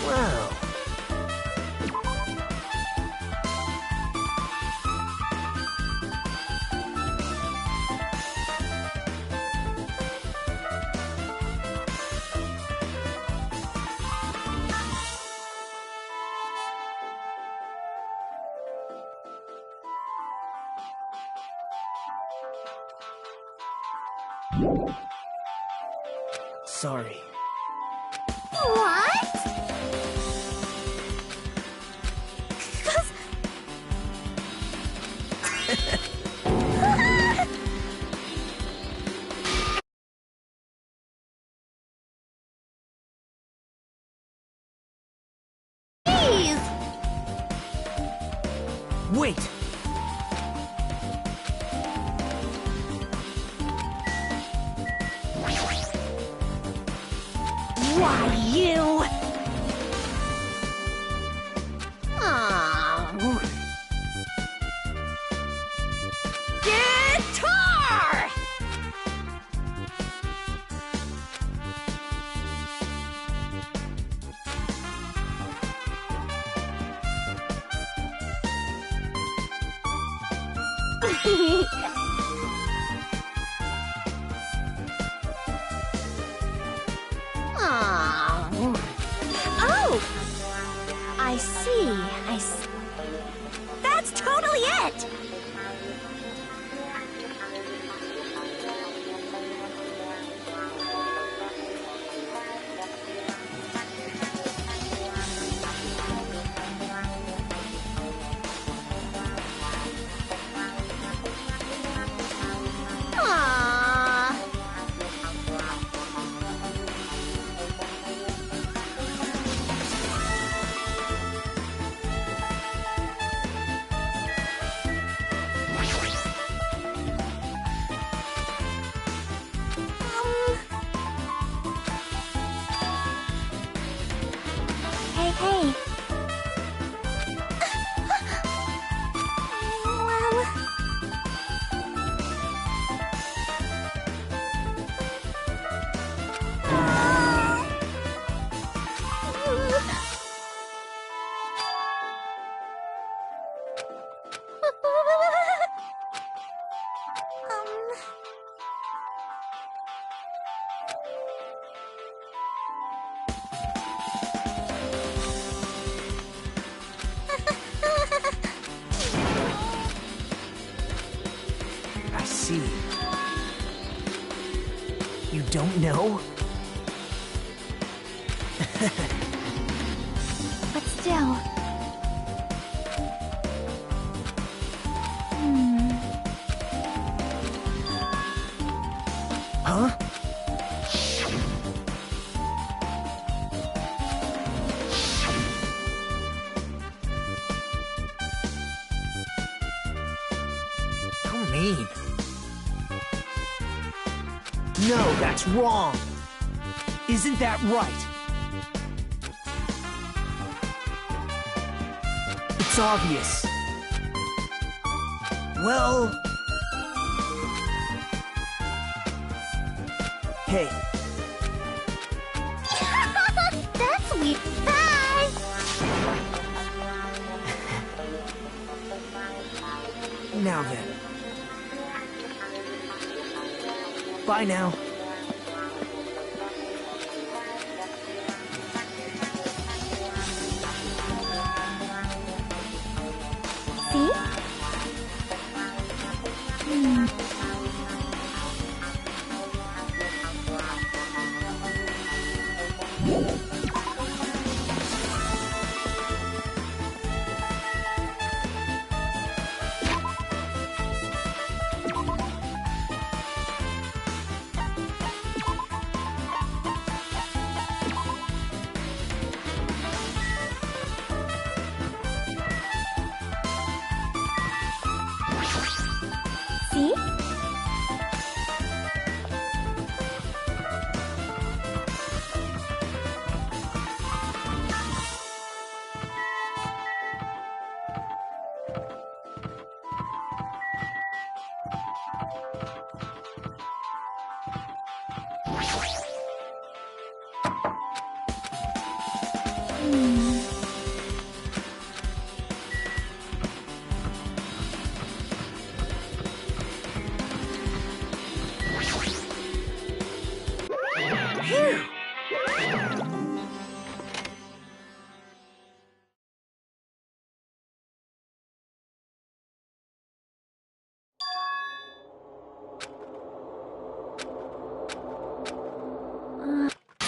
Well. Sorry. What? Please! Wait! Why, you? Guitar! Oh! I see. That's totally it! Hey. I see. You don't know? But still. Huh? How mean. No, that's wrong. Isn't that right? It's obvious. Well... Hey. That's sweet. Bye! Now then. Bye now. See?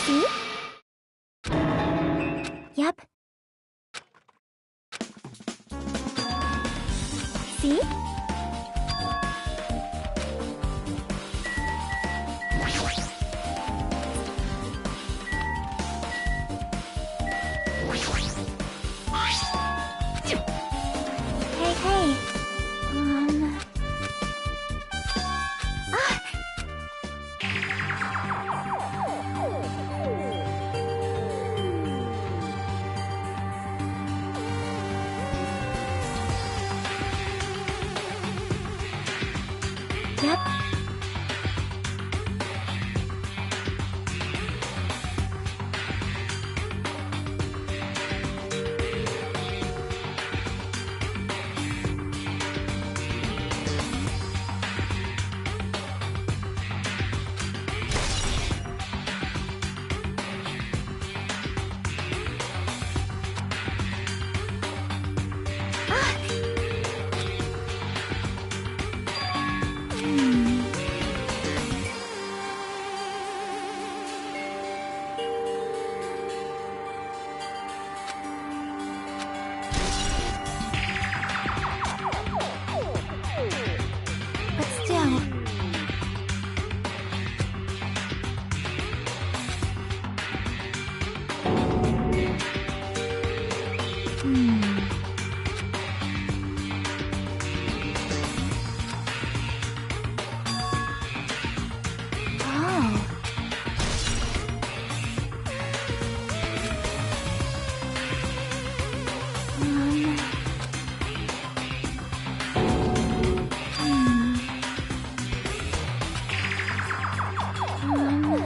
See? Yep. See? Hey, hey. Ah! Yep. But still. Oh.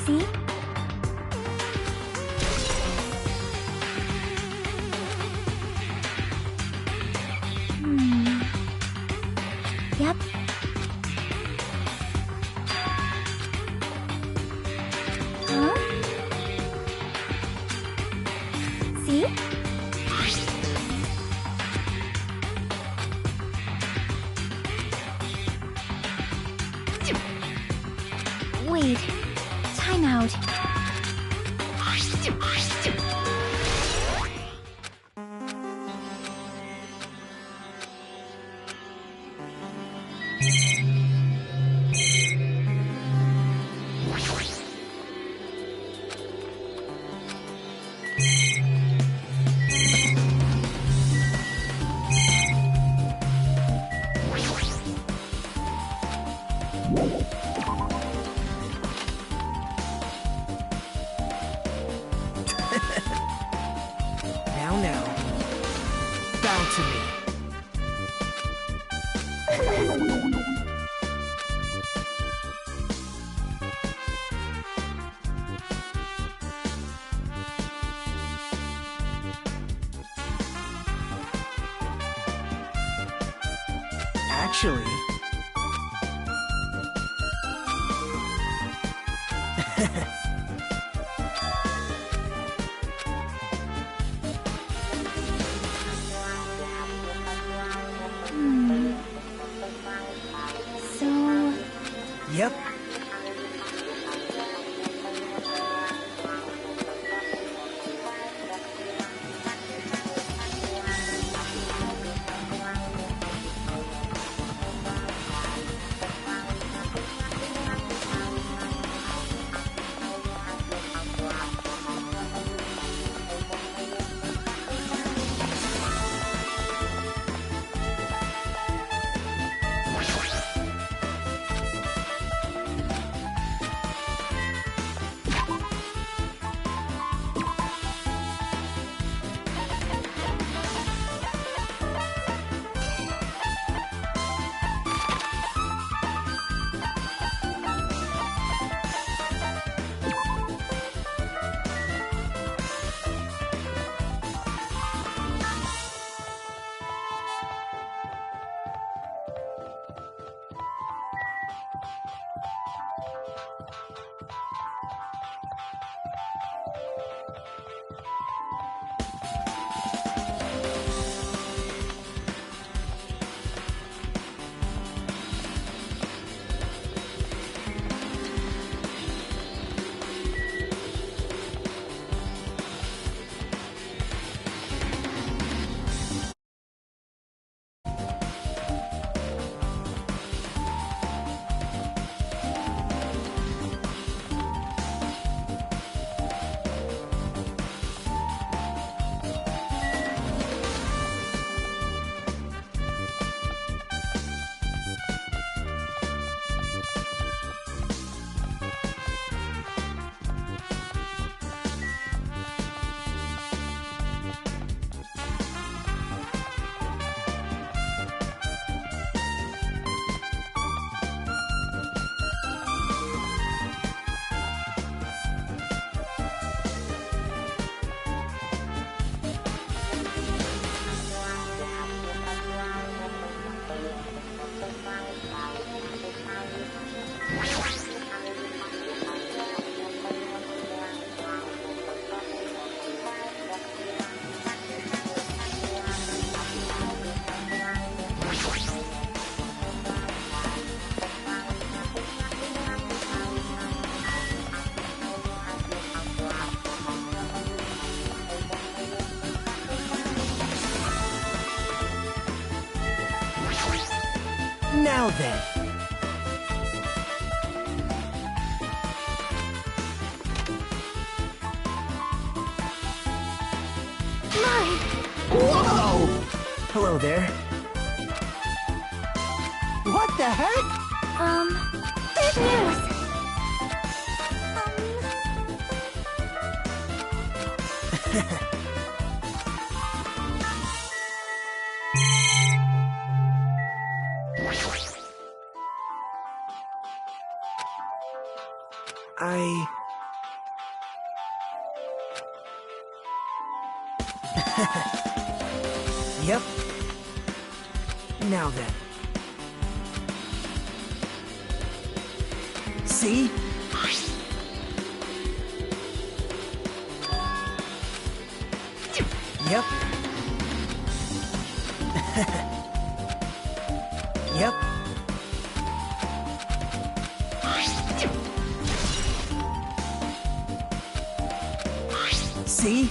See? Yep. Huh? See? Wait. Time out. Now. Bow to me. Actually... So... Yep. Now then. Mine! Whoa! Hello there. What the heck? Big news! Yep. Now then. See? Yep. Yep. See?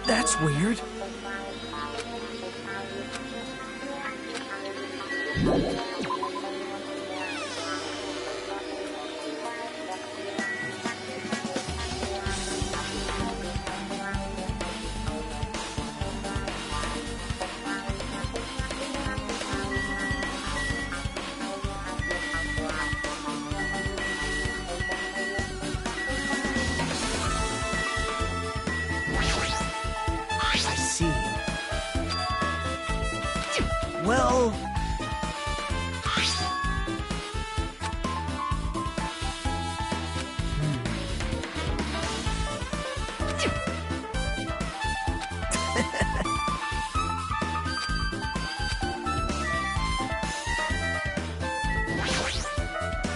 That's weird. I see. Well...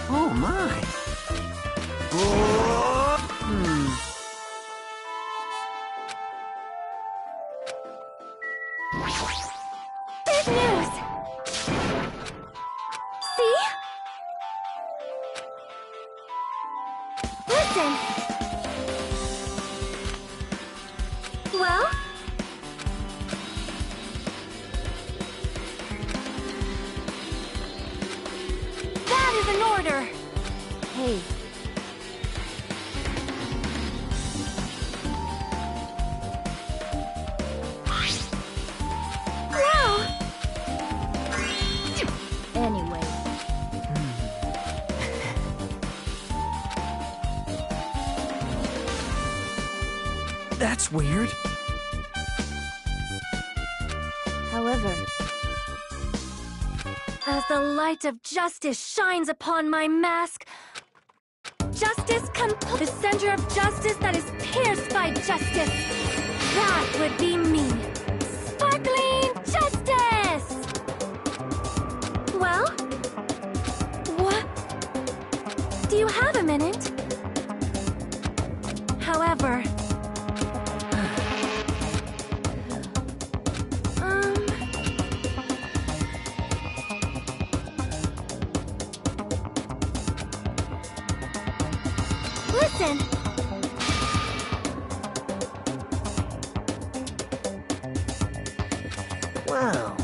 Oh my! Big news! See? Listen! Well? That is an order! Hey. Anyway. That's weird. However, as the light of justice shines upon my mask, justice the center of justice that is pierced by justice, that would be me. Sparkling justice! Well? What? Do you have a minute? However... Listen! Wow.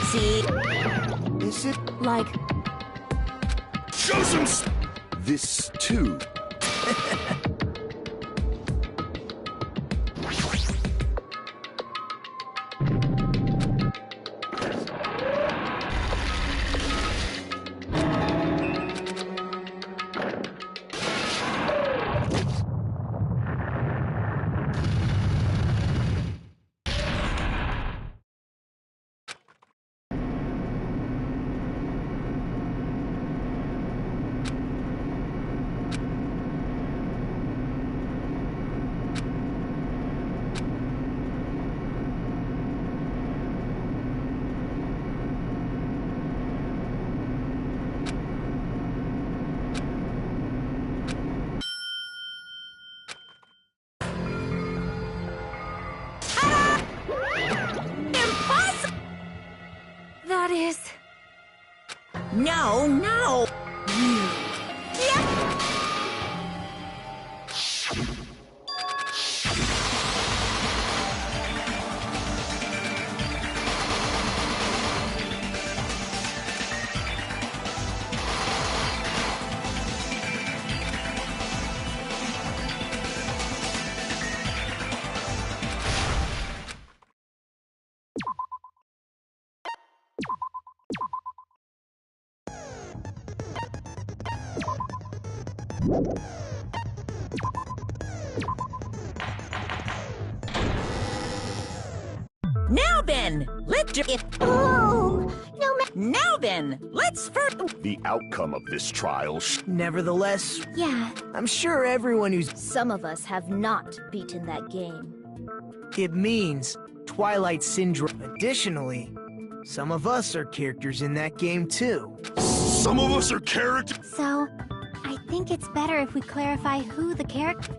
See? Is it Like, show some this too? that is... No, no! Now then, let's do it. Oh, no ma- Now then, let's first. The outcome of this trial Nevertheless, Yeah, I'm sure everyone who's... Some of us have not beaten that game. It means Twilight Syndrome. Additionally, some of us are characters in that game too. Some of us are characters. so I think it's better if we clarify who the character...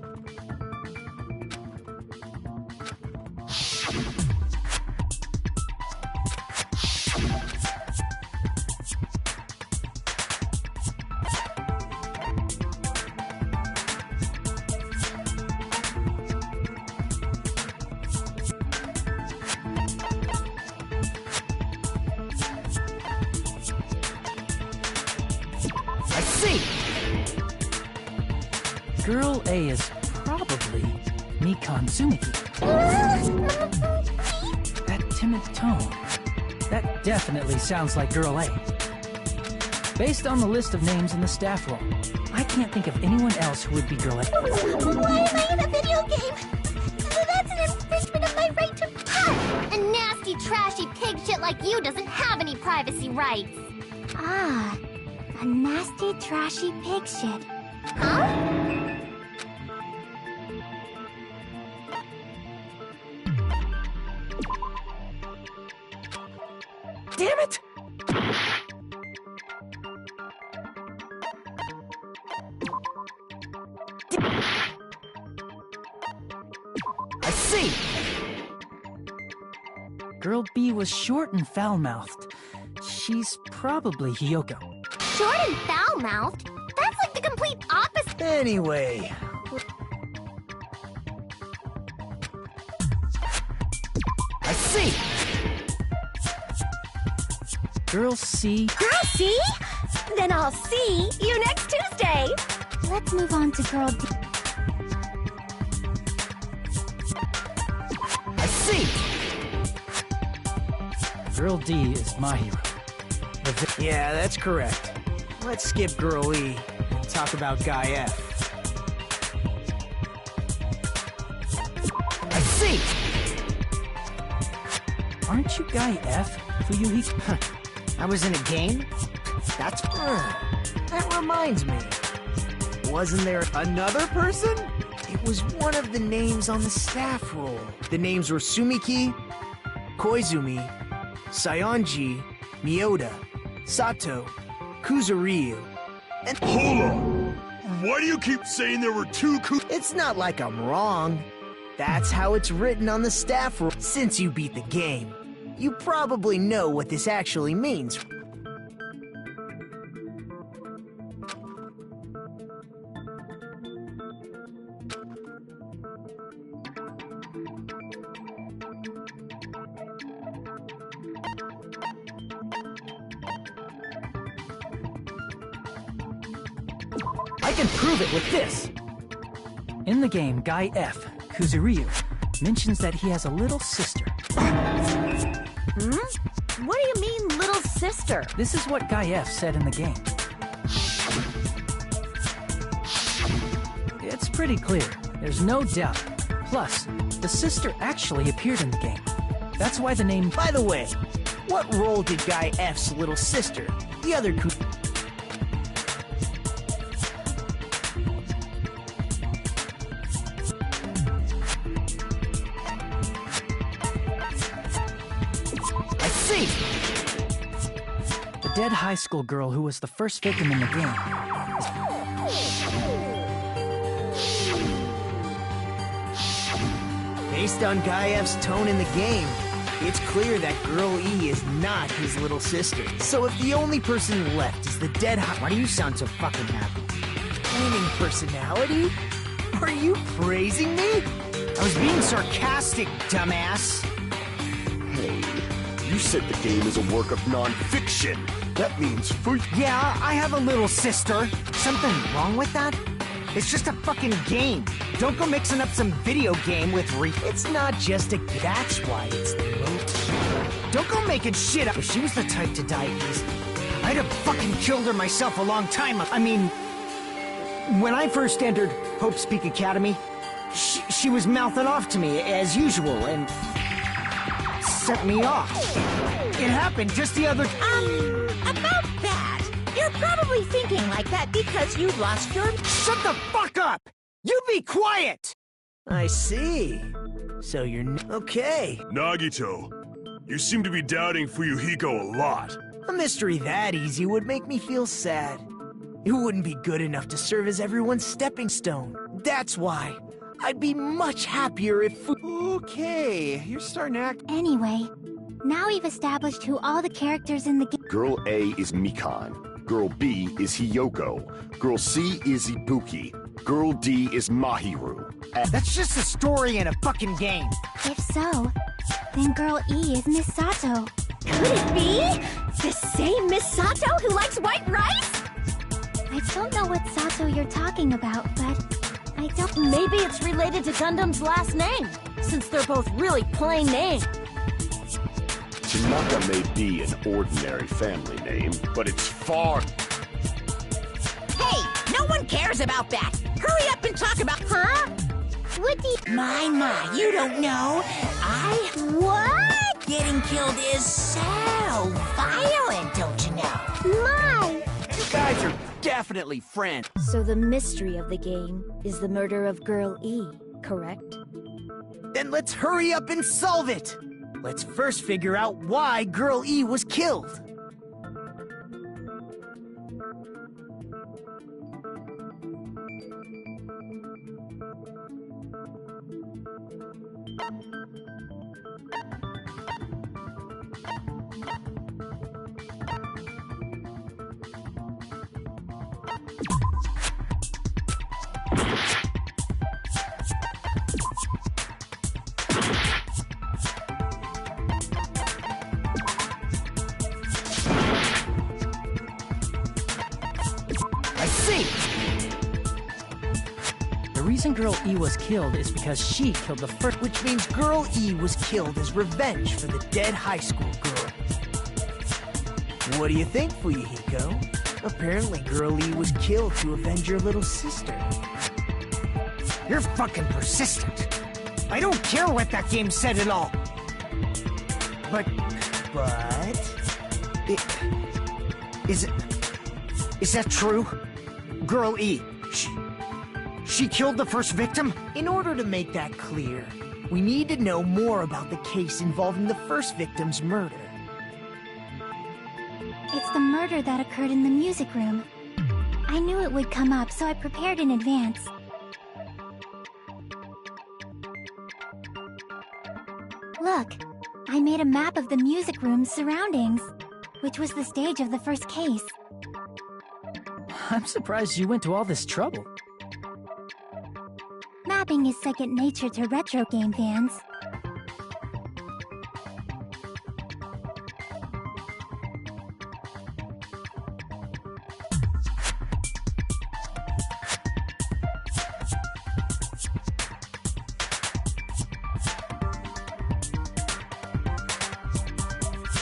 see! Girl A is probably Mikan Tsumiki. That timid tone. That definitely sounds like Girl A. Based on the list of names in the staff roll, I can't think of anyone else who would be Girl A. Why am I in a video game? That's an infringement of my right to touch! A nasty, trashy pig shit like you doesn't have any privacy rights. Ah, a nasty, trashy pig shit. Huh? Damn it! I see! Girl B was short and foul-mouthed. She's probably Hiyoko. Short and foul-mouthed? That's like the complete opposite. Anyway... I see! Girl C... Girl C? Then I'll see you next Tuesday. Let's move on to Girl D. I see! Girl D is Mahiru. Yeah, that's correct. Let's skip Girl E and talk about Guy F. I see! Aren't you Guy F, Fuyuhiko? I was in a game? That's... that reminds me. Wasn't there another person? It was one of the names on the staff roll. The names were Sumiki, Koizumi, Sayonji, Miyoda, Sato, Kuzuryu, and... Hold on! Why do you keep saying there were two It's not like I'm wrong. That's how it's written on the staff roll. Since you beat the game, you probably know what this actually means. I can prove it with this! In the game, Guy F, Kuzuryu, mentions that he has a little sister. What do you mean, little sister? This is what Guy F said in the game. It's pretty clear. There's no doubt. Plus, the sister actually appeared in the game. That's why the name... By the way, what role did Guy F's little sister, the other The dead high school girl who was the first victim in the game. Based on Guy F's tone in the game, it's clear that Girl E is not his little sister. So if the only person left is the dead high... Why do you sound so fucking happy? Waning personality? Are you praising me? I was being sarcastic, dumbass. Hey, you said the game is a work of non-fiction. That means Yeah, I have a little sister. Something wrong with that? It's just a fucking game. Don't go mixing up some video game with It's not just a... That's why it's the most... Don't go making shit up. If she was the type to die easy, I'd have fucking killed her myself a long time ago. I mean... When I first entered Hope's Peak Academy, she was mouthing off to me, as usual, and... set me off. It happened just the other... About that, you're probably thinking like that because you lost your... Shut the fuck up! You be quiet! I see. So you're... Okay. Nagito, you seem to be doubting Fuyuhiko a lot. A mystery that easy would make me feel sad. It wouldn't be good enough to serve as everyone's stepping stone. That's why. I'd be much happier if... Okay, you're starting to act... Anyway, now we've established who all the characters in the game... Girl A is Mikan. Girl B is Hiyoko. Girl C is Ibuki. Girl D is Mahiru. That's just a story in a fucking game. If so, then Girl E is Miss Sato. Could it be? The same Miss Sato who likes white rice? I I don't know what Sato you're talking about, but I don't... Maybe it's related to Gundam's last name, since they're both really plain names. Tanaka may be an ordinary family name, but it's far... Hey, no one cares about that. Hurry up and talk about... Huh? What do you... My, you don't know. What? Getting killed is so violent, don't you know? My! You guys are definitely friends. So the mystery of the game is the murder of Girl E, correct? Then let's hurry up and solve it. Let's first figure out why Girl E was killed. The reason Girl E was killed is because she killed the first... Which means Girl E was killed as revenge for the dead high school girl. What do you think, Fuyuhiko? Apparently Girl E was killed to avenge your little sister. You're fucking persistent. I don't care what that game said at all. But... Is that true? Girl E, she killed the first victim? In order to make that clear, we need to know more about the case involving the first victim's murder. It's the murder that occurred in the music room. I knew it would come up, so I prepared in advance. Look, I made a map of the music room's surroundings, which was the stage of the first case. I'm surprised you went to all this trouble. Mapping is second nature to retro game fans.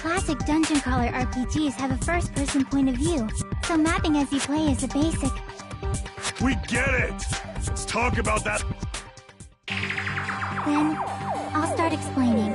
Classic dungeon crawler RPGs have a first-person point of view, so mapping as you play is a basic. We get it! Let's talk about that. Then, I'll start explaining.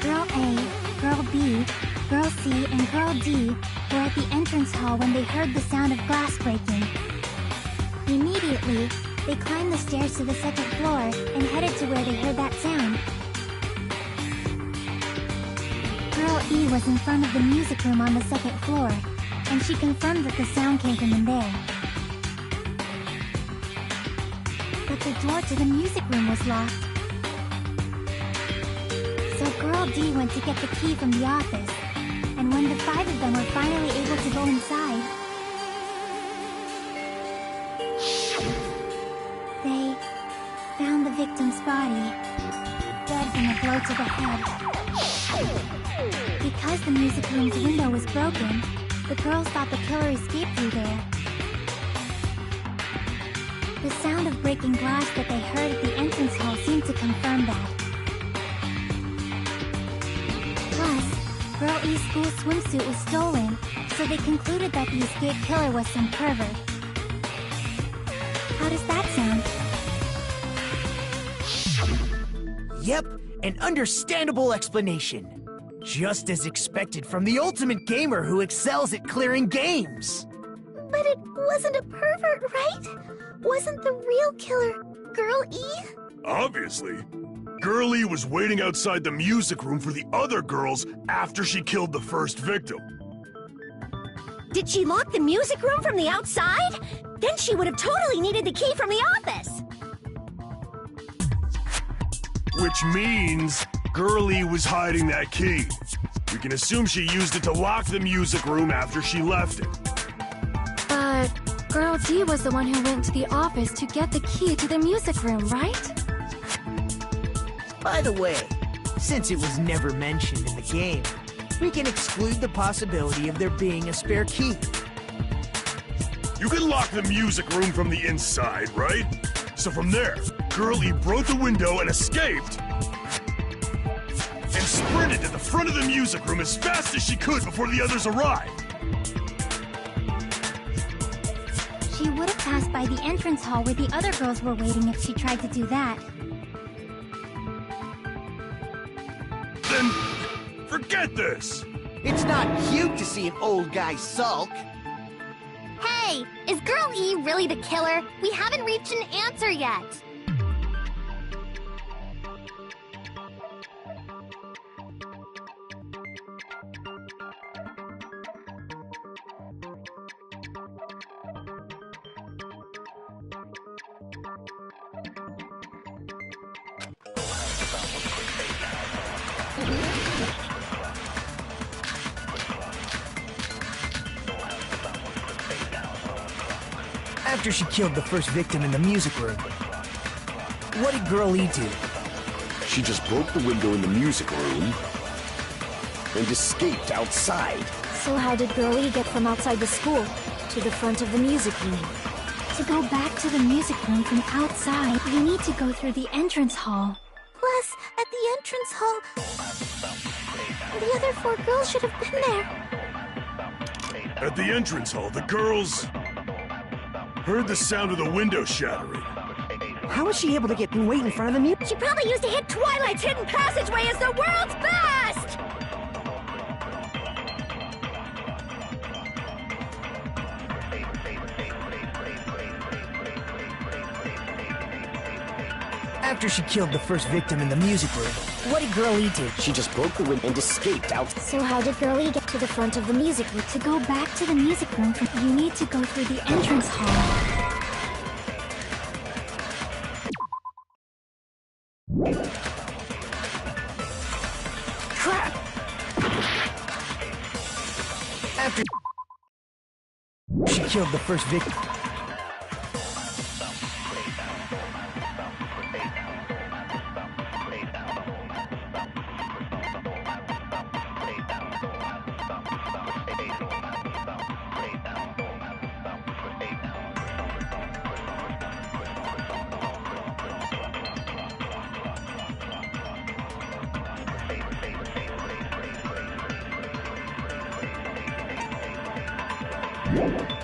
Girl A, Girl B, Girl C, and Girl D were at the entrance hall when they heard the sound of glass breaking. Immediately, they climbed the stairs to the second floor and headed to where they heard that sound. Girl E was in front of the music room on the second floor, and she confirmed that the sound came from in there. but the door to the music room was locked. So Girl D went to get the key from the office, and when the 5 of them were finally able to go inside, they found the victim's body, dead from a blow to the head. Because the music room's window was broken, the girls thought the killer escaped through there. The sound of breaking glass that they heard at the entrance hall seemed to confirm that. Plus, Girl E's school swimsuit was stolen, so they concluded that the escaped killer was some pervert. How does that sound? Yep, an understandable explanation. Just as expected from the ultimate gamer who excels at clearing games. But it wasn't a pervert, right? Wasn't the real killer Girl E? Obviously. Girl E was waiting outside the music room for the other girls after she killed the first victim. Did she lock the music room from the outside? Then she would have totally needed the key from the office. Which means Girl E was hiding that key. We can assume she used it to lock the music room after she left it. But Girl D was the one who went to the office to get the key to the music room, right? By the way, since it was never mentioned in the game, we can exclude the possibility of there being a spare key. You can lock the music room from the inside, right? So from there, Girl E broke the window and escaped, and sprinted to the front of the music room as fast as she could before the others arrived. She would have passed by the entrance hall where the other girls were waiting if she tried to do that. Then, forget this! It's not cute to see an old guy sulk. Hey, is Girl E really the killer? We haven't reached an answer yet. After she killed the first victim in the music room, what did Girl E do? She just broke the window in the music room and escaped outside. So how did Girl E get from outside the school to the front of the music room? To go back to the music room from outside, you need to go through the entrance hall. Plus, at the entrance hall, the other 4 girls should have been there. At the entrance hall, the girls heard the sound of the window shattering. How was she able to get right in front of the music? She probably used to hit Twilight's hidden passageway as the world's best! After she killed the first victim in the music room, what did Girl E do? She just broke the window and escaped out. So how did Girl E get to the front of the music room? To go back to the music room, you need to go through the entrance hall. Crap! After she killed the first victim.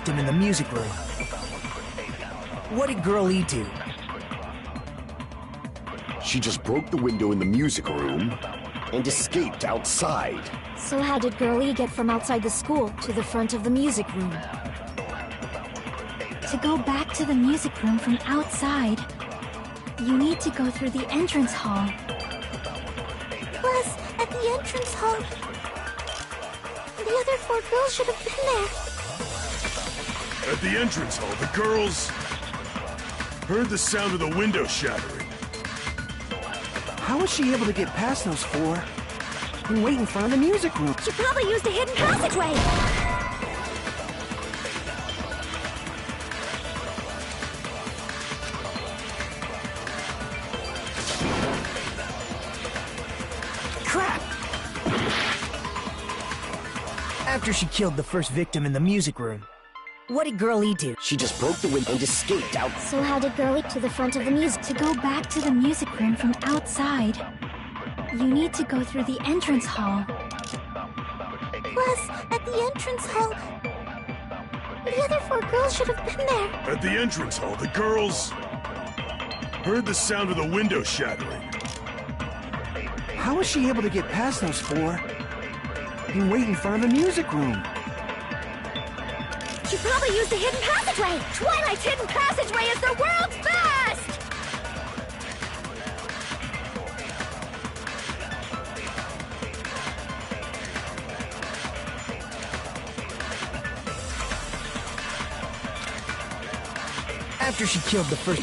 In the music room. What did Girl E do? She just broke the window in the music room and escaped outside. So how did Girl E get from outside the school to the front of the music room? To go back to the music room from outside, you need to go through the entrance hall. Plus, at the entrance hall, the other 4 girls should have been there. At the entrance hall, the girls Heard the sound of the window shattering. How was she able to get past those four and wait in front of the music room? She probably used a hidden passageway. Crap! After she killed the first victim in the music room, what did Girl E do? She just broke the window and escaped out. So how did Girlie to the front of the music? To go back to the music room from outside, you need to go through the entrance hall. Plus, at the entrance hall, the other four girls should have been there. At the entrance hall, the girls heard the sound of the window shattering. How was she able to get past those four and wait in front of the music room? She probably used a hidden passageway. Twilight's hidden passageway is the world's best! After she killed the first...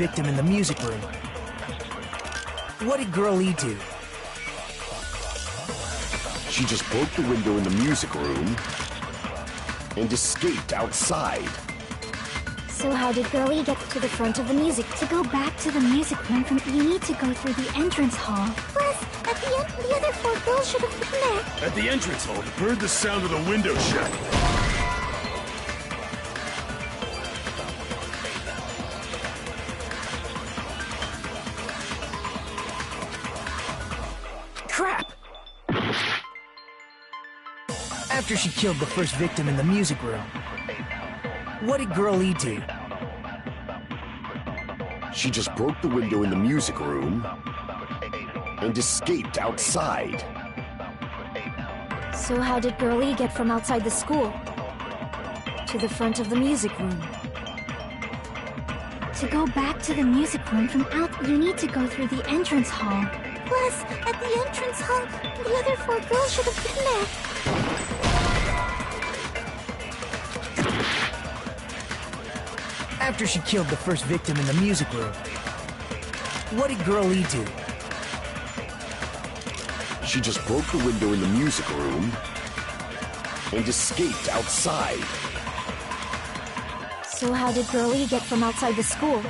victim in the music room. What did Girl E do? She just broke the window in the music room and escaped outside. So how did Girlie get to the front of the music? To go back to the music room from, you need to go through the entrance hall. Plus, at the end, the other four girls should have been there. At the entrance hall, heard the sound of the window shattering. Crap! After she killed the first victim in the music room, what did Girl E do? She just broke the window in the music room and escaped outside. So how did Girlie get from outside the school to the front of the music room? To go back to the music room from out, you need to go through the entrance hall. Plus, at the entrance hall, the other four girls should have been there. After she killed the first victim in the music room, what did Girl E do? She just broke the window in the music room and escaped outside. So how did Girlie get from outside the school?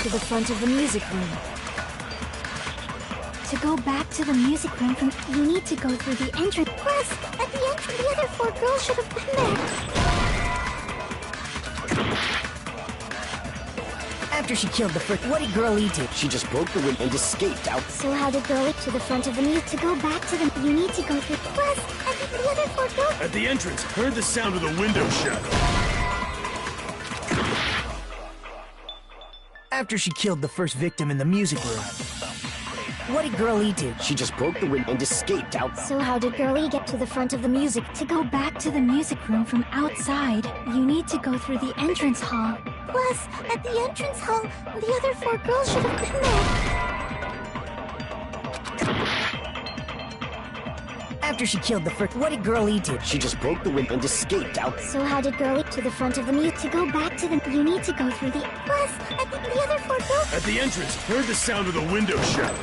To the front of the music room. To go back to the music room from, you need to go through the entrance. Plus, at the entrance, the other four girls should have been there. After she killed the first, what did Girl E do? She just broke the window and escaped out. So how did Girlie to the front of the music? To go back to the, you need to go through. Plus, at the other four girls. At the entrance, heard the sound of the window shattering. After she killed the first victim in the music room, what did Girl E do? She just broke the window and escaped out. So how did Girlie get to the front of the music? To go back to the music room from outside, you need to go through the entrance hall. Plus, at the entrance hall, the other 4 girls should have been there. After she killed the first, what did Girl E do? She just broke the window and escaped out. So how did Girlie to the front of the music? To go back to the, you need to go through the. Plus, at the other 4 girls. At the entrance, heard the sound of the window shut.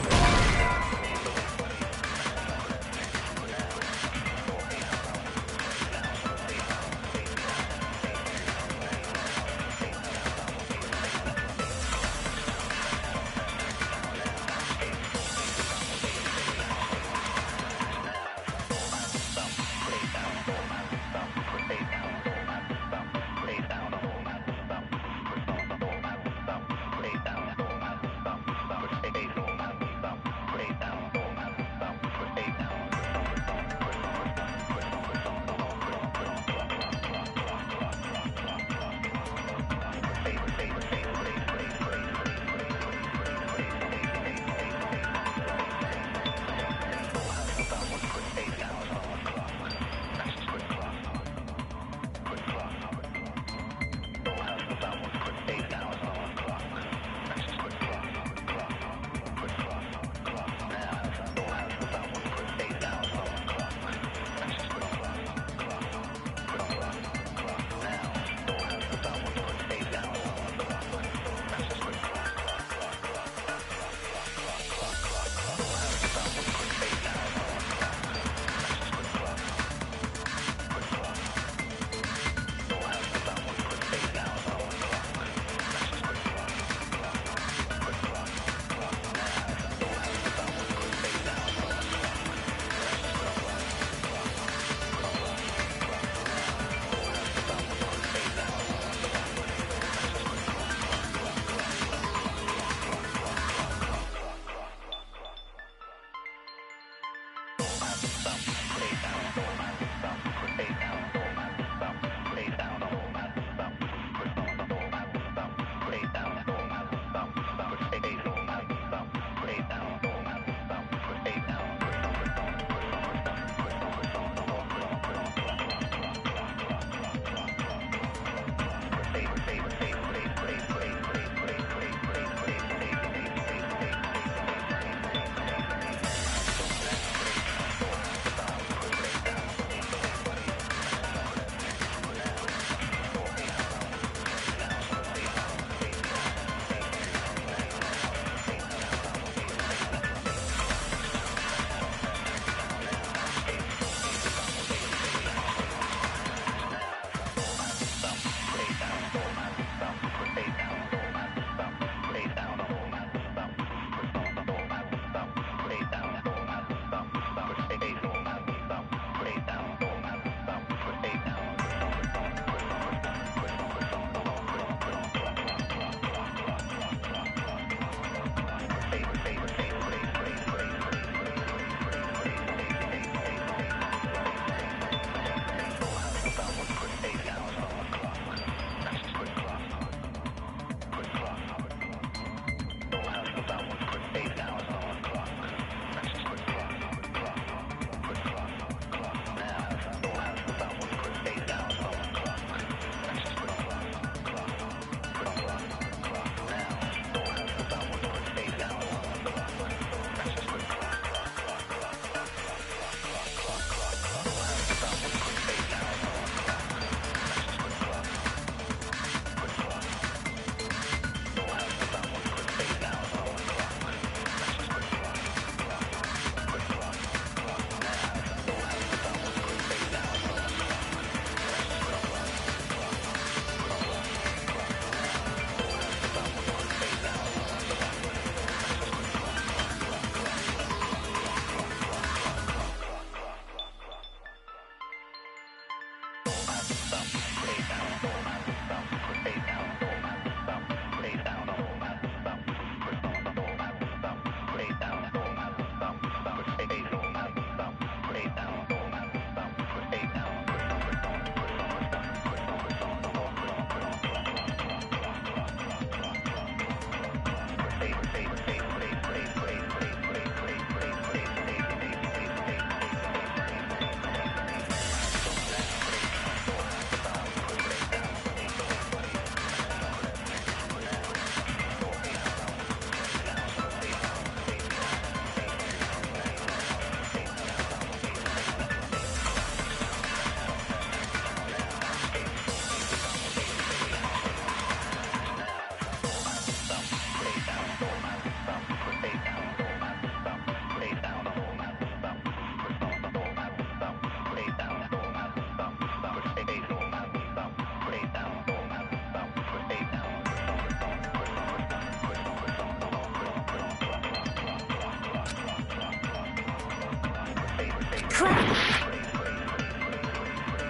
crap!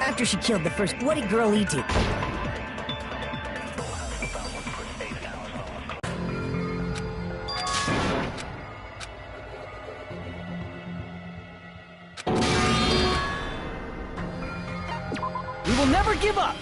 After she killed the first, what did Girl E do? We will never give up!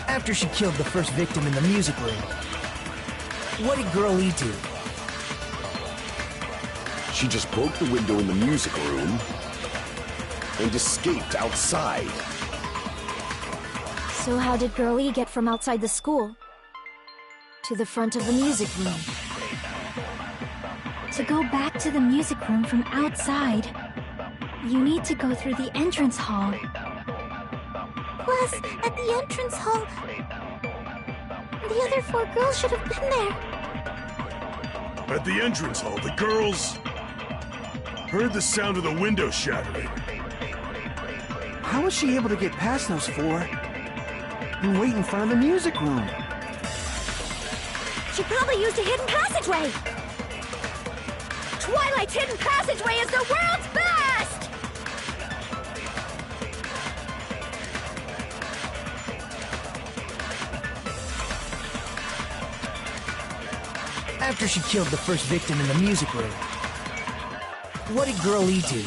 After she killed the first victim in the music room, what did Girl E do? She just broke the window in the music room and escaped outside. So how did Girl E get from outside the school to the front of the music room? To go back to the music room from outside, you need to go through the entrance hall. Plus, at the entrance hall, the other 4 girls should have been there. At the entrance hall, the girls heard the sound of the window shattering. How was she able to get past those 4 and wait in front of the music room? She probably used a hidden passageway! Twilight's hidden passageway is the world's best! After she killed the first victim in the music room, what did Girl E do?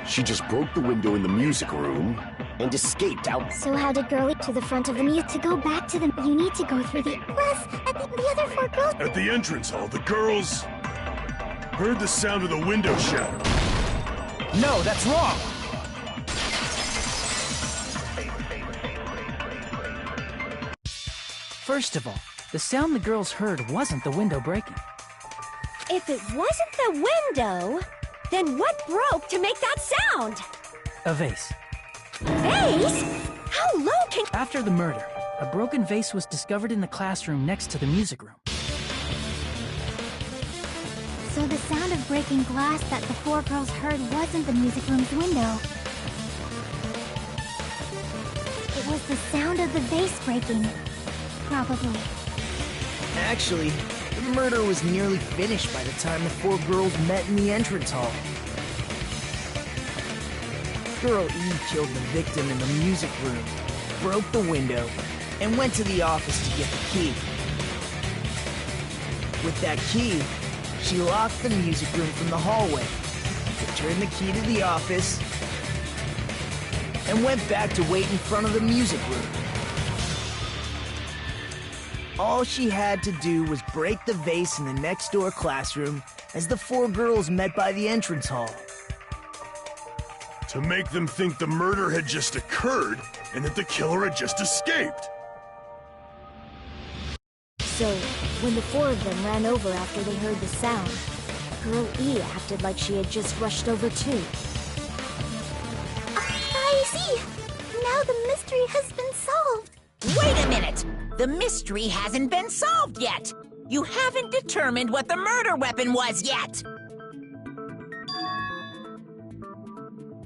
She just broke the window in the music room and escaped out. So how did Girl E to the front of the music? To go back to them, you need to go through the... Plus, at the other 4 girls... At the entrance hall, the girls heard the sound of the window shattering. No, that's wrong! First of all, the sound the girls heard wasn't the window breaking. If it wasn't the window, then what broke to make that sound? A vase. Vase? How low can... After the murder, a broken vase was discovered in the classroom next to the music room. So the sound of breaking glass that the 4 girls heard wasn't the music room's window. It was the sound of the vase breaking. Probably. Actually, the murder was nearly finished by the time the 4 girls met in the entrance hall. Girl E killed the victim in the music room, broke the window, and went to the office to get the key. With that key, she locked the music room from the hallway, returned the key to the office, and went back to wait in front of the music room. All she had to do was break the vase in the next door classroom as the 4 girls met by the entrance hall. To make them think the murder had just occurred and that the killer had just escaped. So, when the 4 of them ran over after they heard the sound, Girl E acted like she had just rushed over too. I see! Now the mystery has been solved! Wait a minute! The mystery hasn't been solved yet! You haven't determined what the murder weapon was yet!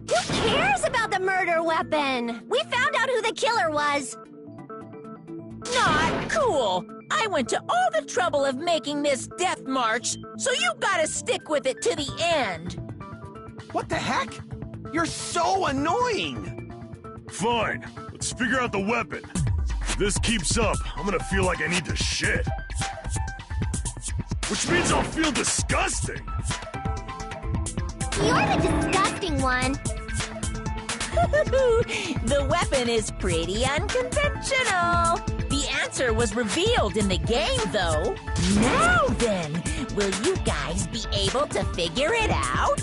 Who cares about the murder weapon? We found out who the killer was! Not cool! I went to all the trouble of making this death march, so you gotta stick with it to the end! What the heck? You're so annoying! Fine, let's figure out the weapon. If this keeps up, I'm gonna feel like I need to shit. Which means I'll feel disgusting. You're the disgusting one. The weapon is pretty unconventional. The answer was revealed in the game, though. Now then, will you guys be able to figure it out?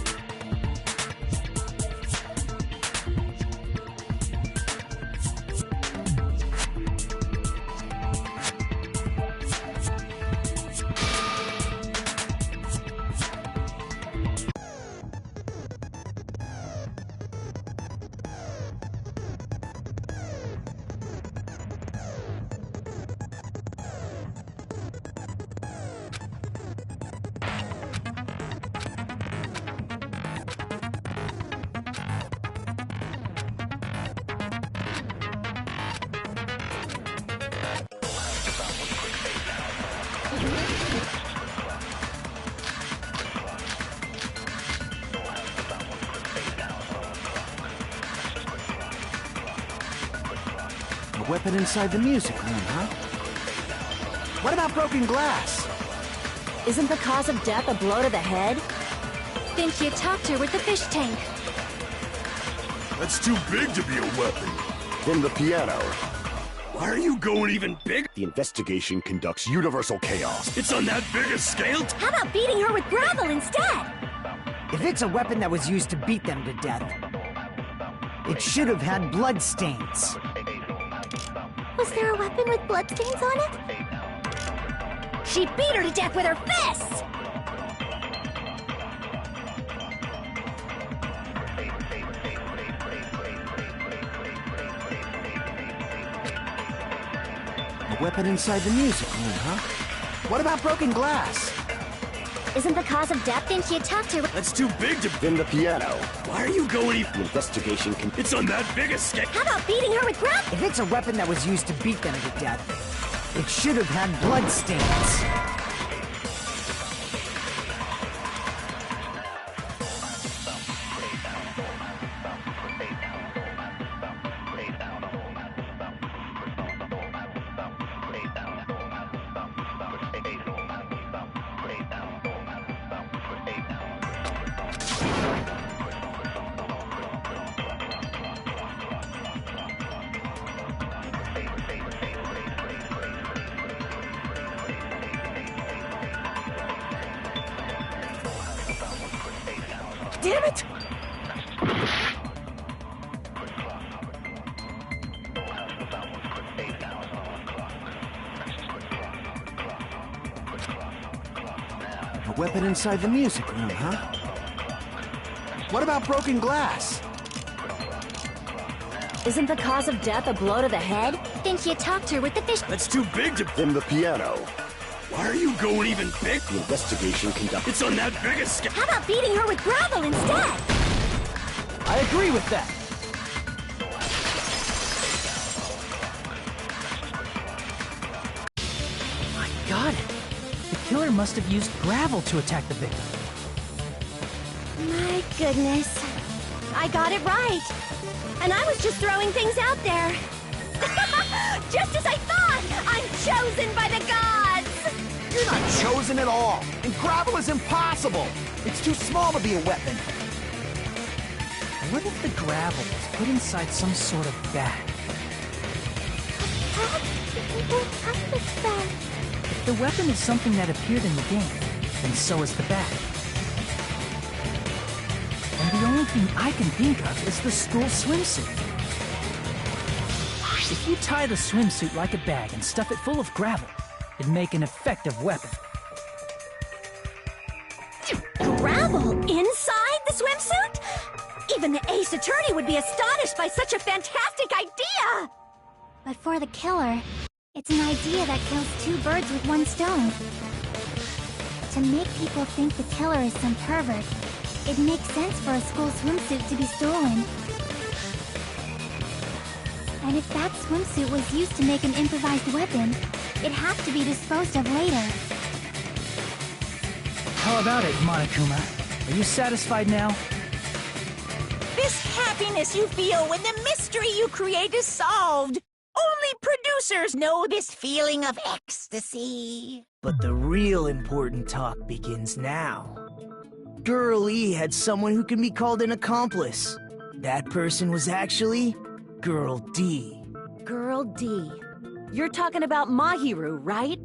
A weapon inside the music room, huh? What about broken glass? Isn't the cause of death a blow to the head? Think you attacked her with the fish tank. That's too big to be a weapon. Then the piano. Why are you going even big? The investigation conducts universal chaos. It's on that big a scale? How about beating her with gravel instead? If it's a weapon that was used to beat them to death, it should have had bloodstains. Was there a weapon with bloodstains on it? She beat her to death with her fists! A weapon inside the music room, huh? What about broken glass? Isn't the cause of death? Then she attacked her with... That's too big to... Then the piano. Why are you going even... The investigation can... It's on that big a scale. How about beating her with gravel? If it's a weapon that was used to beat them to death, it should have had bloodstains. Damn it! A weapon inside the music room, huh? What about broken glass? Isn't the cause of death a blow to the head? Then she attacked her with the fish... That's too big to... Then the piano. Why are you going even big? The investigation conducts... It's on that big a scale. How about beating her with gravel instead? I agree with that. I got it. The killer must have used gravel to attack the victim. My goodness. I got it right. And I was just throwing things out there. Just as I thought! I'm chosen by the gods! You're not chosen at all, and gravel is impossible. It's too small to be a weapon. What if the gravel was put inside some sort of bag? If the weapon is something that appeared in the game, then so is the bag. And the only thing I can think of is the school swimsuit. If you tie the swimsuit like a bag and stuff it full of gravel, it'd make an effective weapon. Gravel inside the swimsuit? Even the ace attorney would be astonished by such a fantastic idea! But for the killer, it's an idea that kills two birds with one stone. To make people think the killer is some pervert, it makes sense for a school swimsuit to be stolen. And if that swimsuit was used to make an improvised weapon, it has to be disposed of later. How about it, Monokuma? Are you satisfied now? This happiness you feel when the mystery you create is solved. Only producers know this feeling of ecstasy. But the real important talk begins now. Girl E had someone who can be called an accomplice. That person was actually Girl D. Girl D. You're talking about Mahiru, right?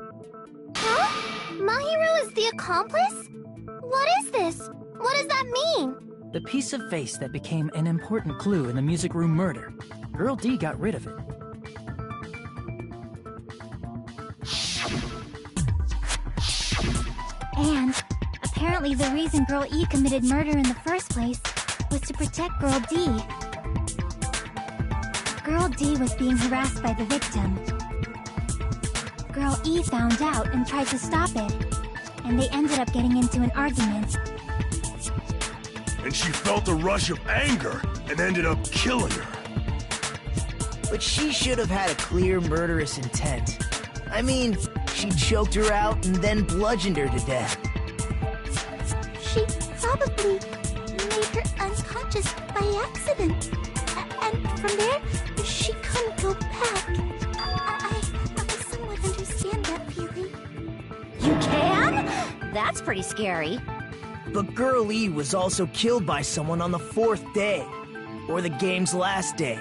Huh? Mahiru is the accomplice? What is this? What does that mean? The piece of face that became an important clue in the music room murder. Girl D got rid of it. And apparently the reason Girl E committed murder in the first place was to protect Girl D. Girl D was being harassed by the victim. Girl E found out and tried to stop it, and they ended up getting into an argument. And she felt a rush of anger and ended up killing her. But she should have had a clear murderous intent. I mean, she choked her out and then bludgeoned her to death. She probably made her unconscious by accident. And from there, she couldn't go back. I somewhat understand that feeling. You can? That's pretty scary. But Girl E was also killed by someone on the 4th day, or the game's last day.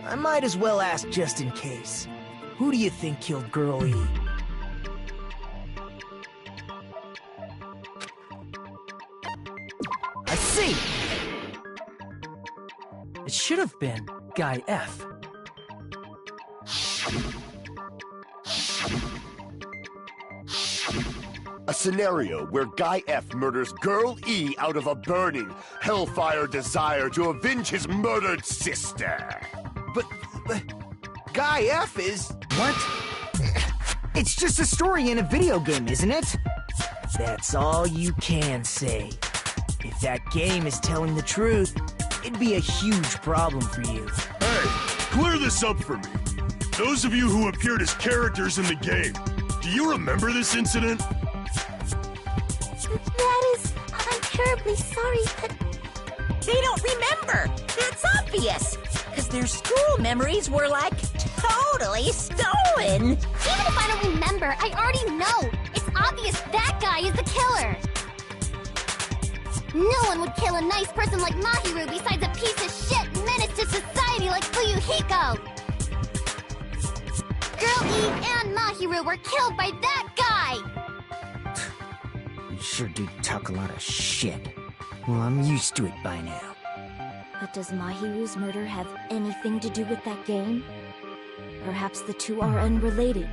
I might as well ask just in case. Who do you think killed Girl E? I see! It should have been Guy F. A scenario where Guy F murders Girl E out of a burning, hellfire desire to avenge his murdered sister. But Guy F is... What? It's just a story in a video game, isn't it? That's all you can say. If that game is telling the truth, it'd be a huge problem for you. Hey, clear this up for me. Those of you who appeared as characters in the game, do you remember this incident? That is... I'm terribly sorry, but... They don't remember. That's obvious. Because their school memories were, like, totally stolen. Even if I don't remember, I already know. It's obvious that guy is the killer. No one would kill a nice person like Mahiru besides a piece of shit menace to society like Fuyuhiko. Girl E and Mahiru were killed by that guy. You sure do talk a lot of shit. Well, I'm used to it by now. But does Mahiru's murder have anything to do with that game? Perhaps the two are unrelated.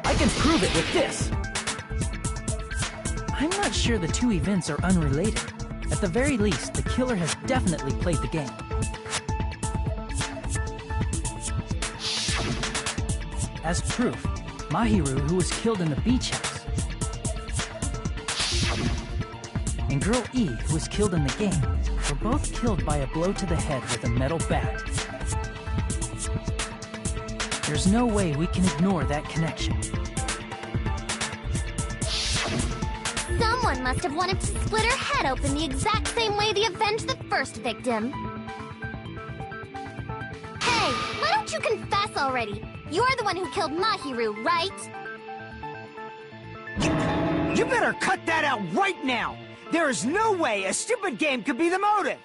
I can prove it with this! I'm not sure the two events are unrelated. At the very least, the killer has definitely played the game. As proof, Mahiru, who was killed in the beach house, and Girl E, who was killed in the game, were both killed by a blow to the head with a metal bat. There's no way we can ignore that connection. Someone must have wanted to split her head open the exact same way they avenged the first victim. Hey, why don't you confess already? You're the one who killed Mahiru, right? You better cut that out right now! There is no way a stupid game could be the motive!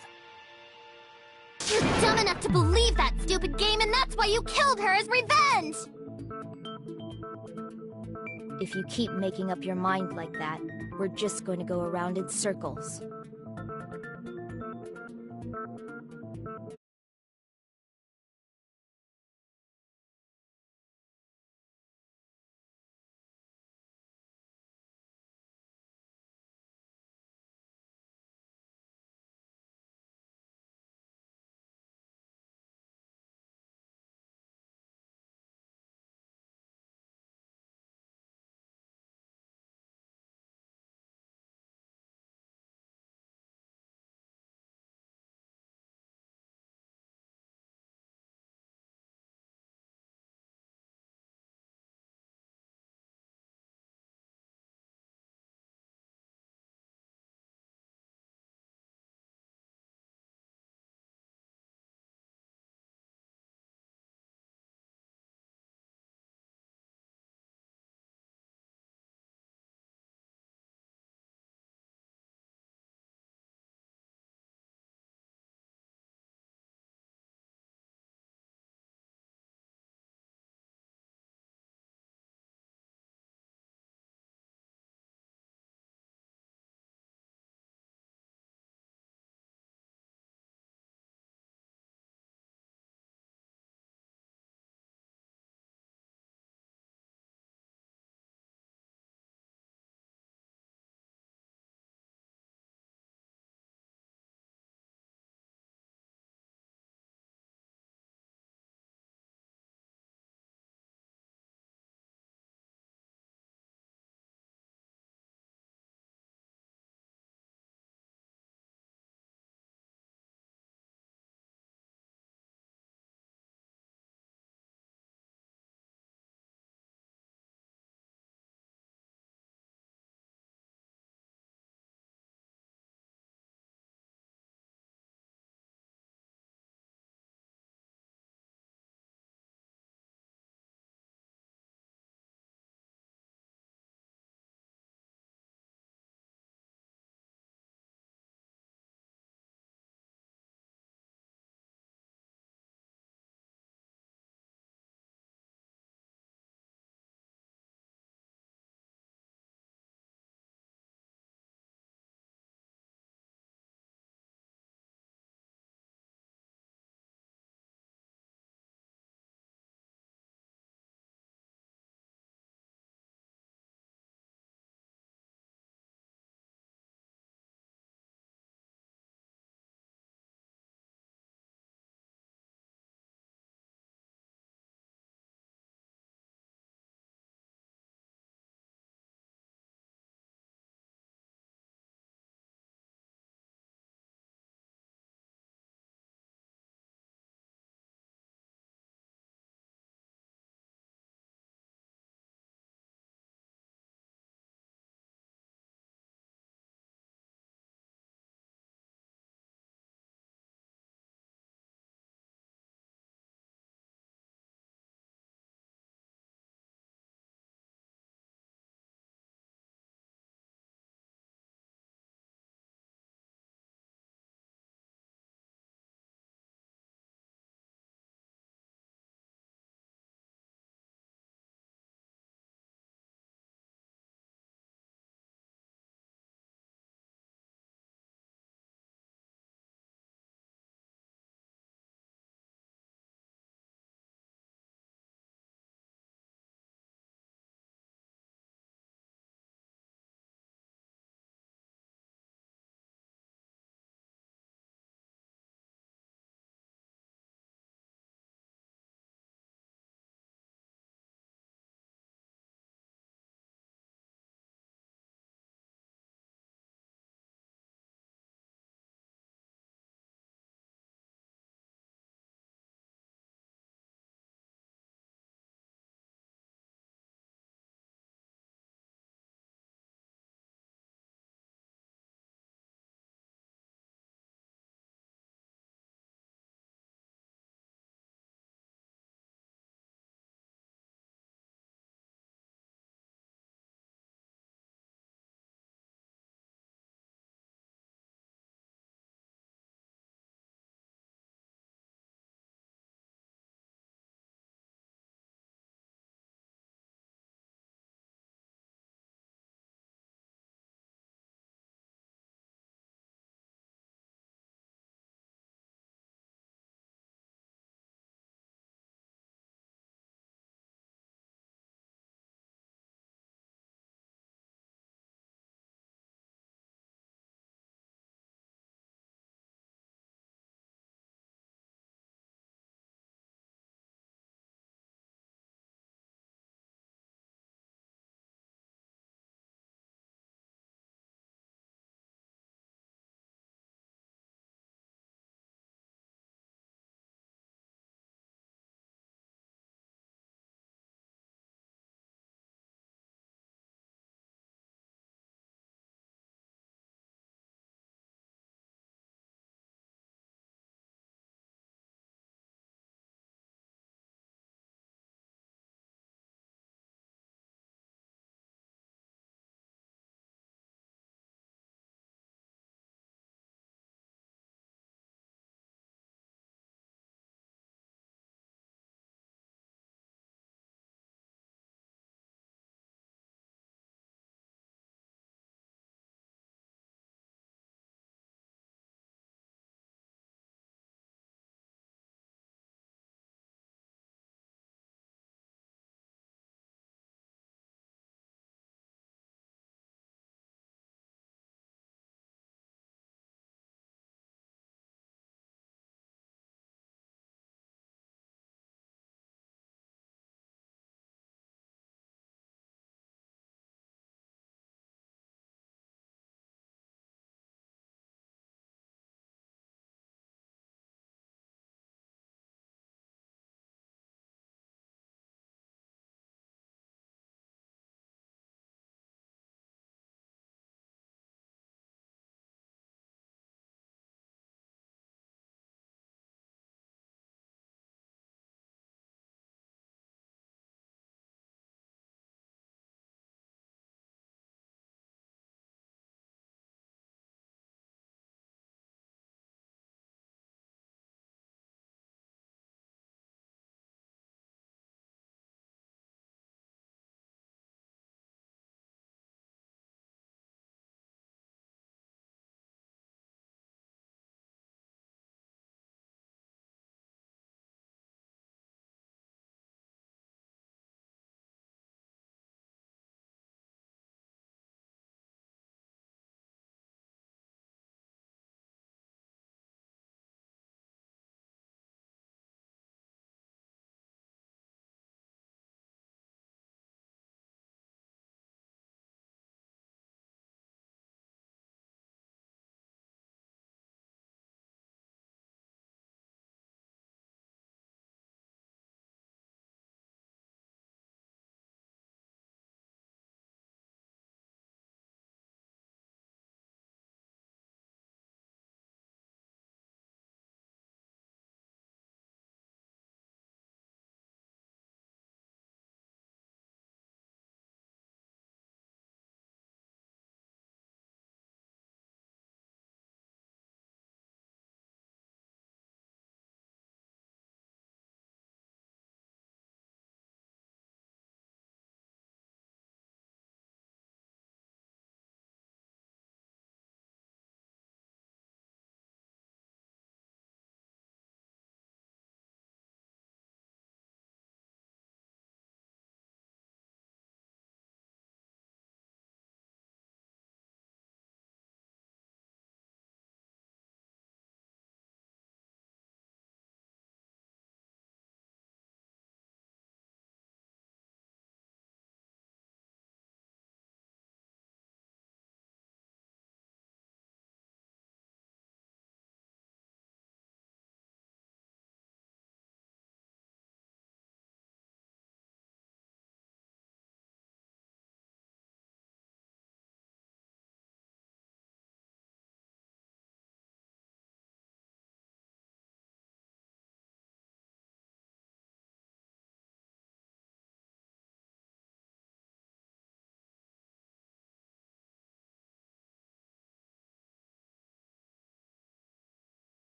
You're dumb enough to believe that stupid game, and that's why you killed her as revenge! If you keep making up your mind like that, we're just going to go around in circles.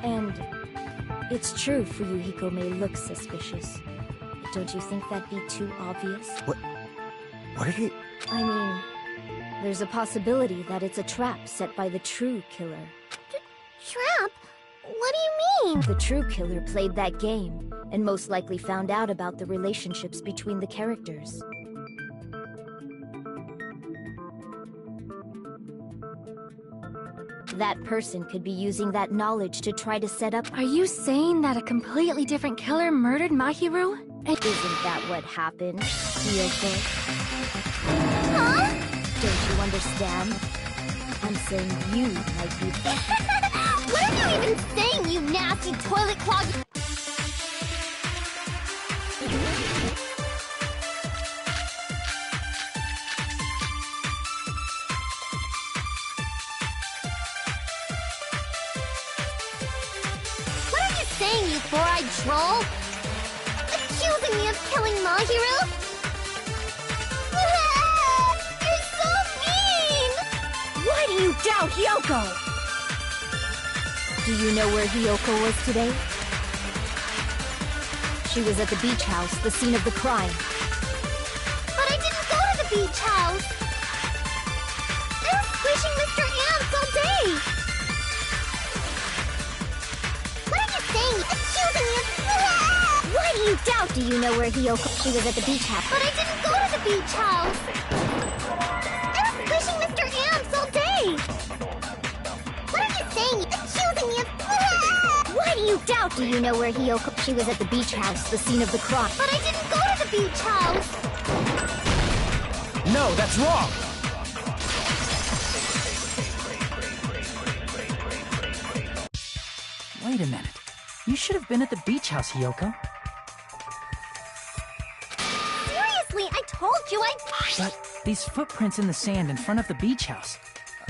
And it's true Fuyuhiko may look suspicious. But don't you think that'd be too obvious? What did he... I mean, there's a possibility that it's a trap set by the true killer. Trap? What do you mean? The true killer played that game, and most likely found out about the relationships between the characters. That person could be using that knowledge to try to set up... Are you saying that a completely different killer murdered Mahiru? Isn't that what happened, Kyoko? Huh? Don't you understand? I'm saying you might be... What are you even saying, you nasty toilet clog? What are you saying, you four-eyed troll? Accusing me of killing Mahiru? You're so mean! Why do you doubt Hyoko? Do you know where Hyoko was today? She was at the beach house, the scene of the crime. But I didn't go to the beach house! I was squishing Mr. Ants all day! What are you saying? Accusing me of... Why do you doubt? Do you know where Hyoko... She was at the beach house. But I didn't go to the beach house! I was squishing Mr. Ants all day! What are you saying? Accusing me of... Why do you doubt? Do you know where Hyoko... She was at the beach house, the scene of the crime. But I didn't go to the beach house! No, that's wrong! Wait a minute. You should have been at the beach house, Hyoko. Seriously, I told you But these footprints in the sand in front of the beach house,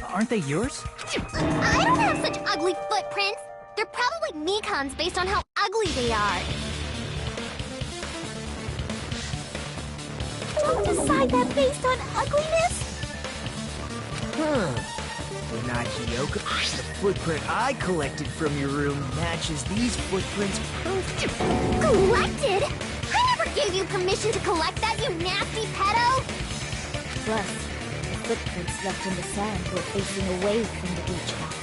aren't they yours? I don't have such ugly footprints! They're probably Mikan's based on how ugly they are. Don't decide that based on ugliness! Well, not Hyoko. The footprint I collected from your room matches these footprints perfectly. Collected? I never gave you permission to collect that, you nasty pedo! Plus, the footprints left in the sand were facing away from the beach house.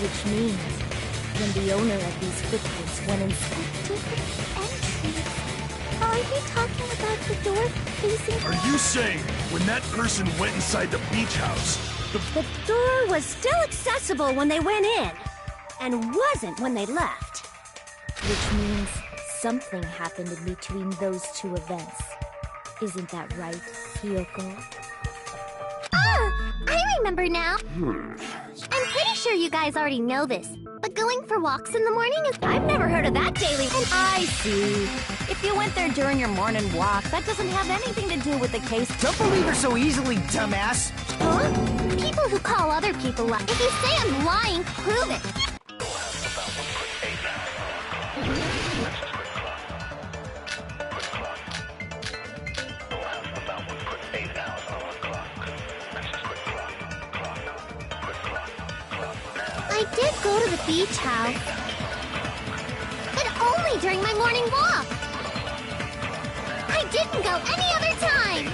Which means, when the owner of these footprints went inside Different entries. Are you talking about the door facing... Are you saying when that person went inside the beach house, The door was still accessible when they went in, and wasn't when they left. Which means something happened in between those two events. Isn't that right, Hyoko? Ah! I remember now! I'm pretty sure you guys already know this, but going for walks in the morning is... I've never heard of that daily. And I see. If you went there during your morning walk, that doesn't have anything to do with the case. Don't believe her so easily, dumbass! Huh? People who call other people lying. If you say I'm lying, prove it! I did go to the beach house. But only during my morning walk. I didn't go any other time.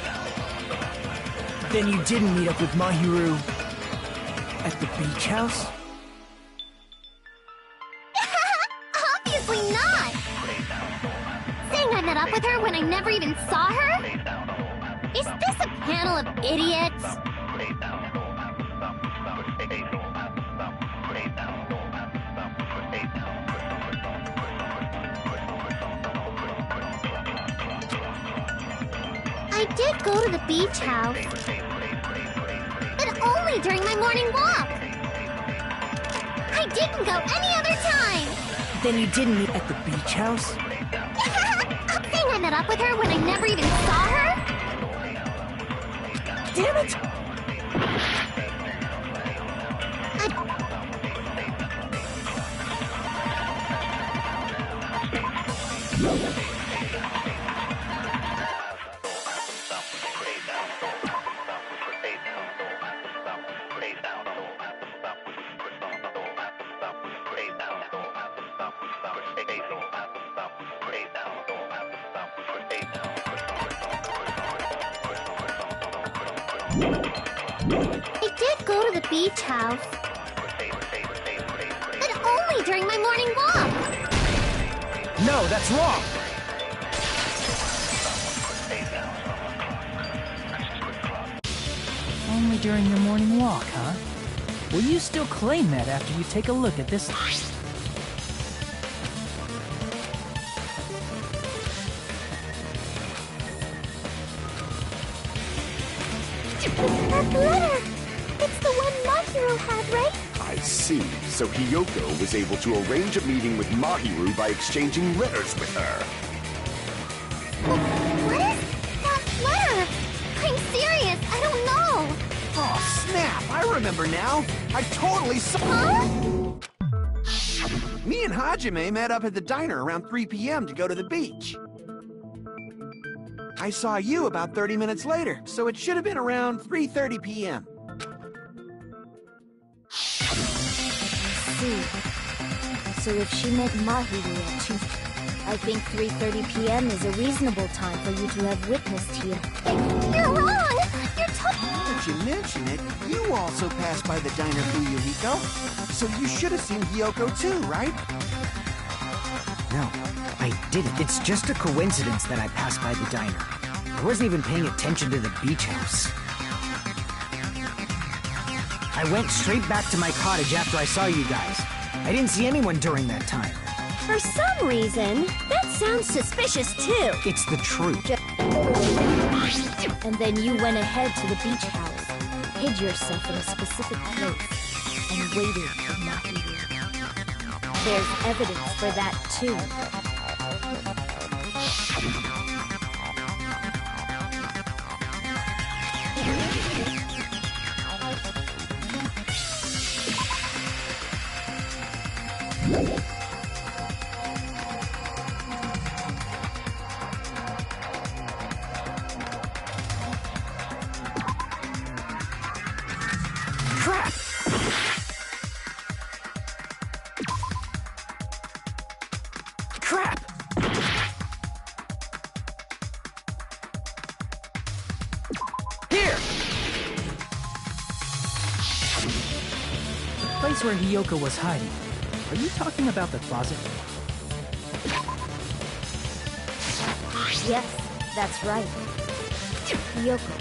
Then you didn't meet up with Mahiru at the beach house? Obviously not. Saying I met up with her when I never even saw her? Is this a panel of idiots? I did go to the beach house. But only during my morning walk. I didn't go any other time. Then you didn't meet at the beach house? Saying I met up with her when I never even saw her? Damn it! Play down. I did go to the beach house. But only during my morning walk. No, that's wrong! Only during your morning walk, huh? Will you still claim that after you take a look at this? That letter! It's the one Mahiru had, right? I see. So Hiyoko was able to arrange a meeting with Mahiru by exchanging letters with her. What is that letter? I'm serious, I don't know. Oh, snap! I remember now. I totally saw... Huh? Me and Hajime met up at the diner around 3 p.m. to go to the beach. I saw you about 30 minutes later, so it should have been around 3:30 p.m. See. So if she meant Mahiru at 2, I think 3:30 p.m. is a reasonable time for you to have witnessed here. You're wrong! You're totally... Now that you mention it, you also passed by the diner, Fuyuhiko. So you should have seen Hiyoko too, right? No, I didn't. It's just a coincidence that I passed by the diner. I wasn't even paying attention to the beach house. I went straight back to my cottage after I saw you guys. I didn't see anyone during that time. For some reason, that sounds suspicious too. It's the truth. And then you went ahead to the beach house, hid yourself in a specific place, and waited for Mahiru. There's evidence for that too. Crap! Crap! Here! The place where Hiyoko was hiding. Are you talking about the closet? Yes, that's right. Hiyoko.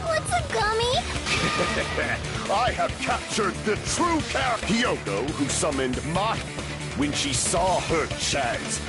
What's a gummy? I have captured the true character Hiyoko, who summoned Mahi when she saw her chance.